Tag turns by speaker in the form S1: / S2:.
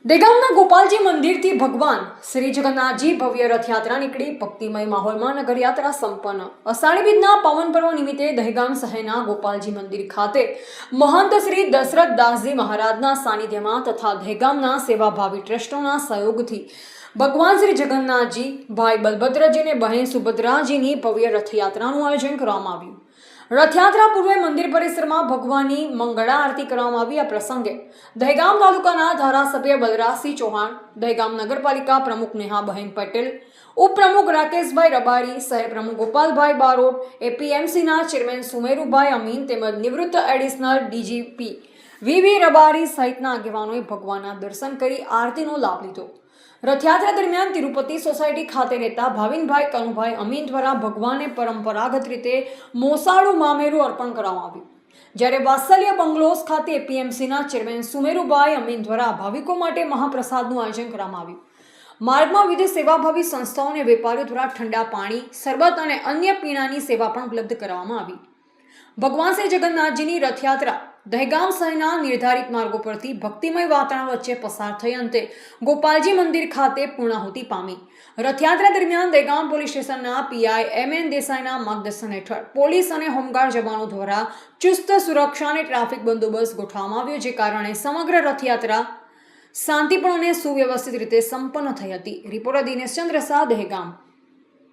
S1: દેગામના ગોપાલજી મંદિરથી ભગવાન શ્રી જગન્નાથજી ભવ્ય રથયાત્રા નીકળી ભક્તિમય માહોલમાં નગરયાત્રા સંપન્ન। અષાઢી બીજના પાવન પર્વ નિમિત્તે દહેગામ શહેરના ગોપાલજી મંદિર ખાતે મહંત શ્રી દશરથદાસજી મહારાજના સાનિધ્યમાં તથા દહેગામના સેવાભાવી ટ્રસ્ટોના સહયોગથી ભગવાન શ્રી જગન્નાથજી, ભાઈ બલભદ્રજી અને બહેન સુભદ્રાજીની ભવ્ય રથયાત્રાનું આયોજન કરવામાં આવ્યું। રથયાત્રા પૂર્વે મંદિર પરિસરમાં ભગવાનની મંગળા આરતી કરવામાં આવી। આ પ્રસંગે દહેગામ તાલુકાના ધારાસભ્ય બલરાજસિંહ ચૌહાણ, દહેગામ નગરપાલિકા પ્રમુખ નેહાબહેન પટેલ, ઉપપ્રમુખ રાકેશભાઈ રબારી, શહેર પ્રમુખ ગોપાલભાઈ બારોટ, એપીએમસીના ચેરમેન સુમેરુભાઈ અમીન તેમજ નિવૃત્ત એડિશનલ ડીજીપી વીવી રબારી સહિતના આગેવાનોએ ભગવાનના દર્શન કરી આરતીનો લાભ લીધો। રથયાત્રા દરમિયાન તિરુપતિ સોસાયટી ખાતે રહેતા ભાવિનભાઈ કનુભાઈ અમીન દ્વારા ભગવાનને પરંપરાગત રીતે મોસાળું મામેરું અર્પણ કરવામાં આવ્યું, જ્યારે વાત્સલ્ય બંગલોઝ ખાતે એપીએમસીના ચેરમેન સુમેરુભાઈ અમીન દ્વારા ભાવિકો માટે મહાપ્રસાદનું આયોજન કરવામાં આવ્યું। માર્ગમાં વિવિધ સેવાભાવી સંસ્થાઓ અને વેપારીઓ દ્વારા ઠંડા પાણી, શરબત અને અન્ય પીણાની સેવા પણ ઉપલબ્ધ કરાવવામાં આવી। ભગવાન શ્રી જગન્નાથજીની રથયાત્રા દહેગામ શહેરના નિર્ધારિત માર્ગો પરથી ભક્તિમય વાતાવરણ વચ્ચે પસાર થઈ અંતે ગોપાલજી મંદિર ખાતે પૂર્ણાહુતિ પામી। રથયાત્રા દરમિયાન દહેગામ પોલીસ સ્ટેશનના પીઆઈ એમએન દેસાઈના માર્ગદર્શન હેઠળ પોલીસ અને હોમગાર્ડ જવાનો દ્વારા ચુસ્ત સુરક્ષા અને ટ્રાફિક બંદોબસ્ત ગોઠવવામાં આવ્યો, જે કારણે સમગ્ર રથયાત્રા શાંતિપૂર્ણ અને સુવ્યવસ્થિત રીતે સંપન્ન થઈ હતી। રિપોર્ટર દિનેશ ચંદ્ર શાહ, દહેગામ।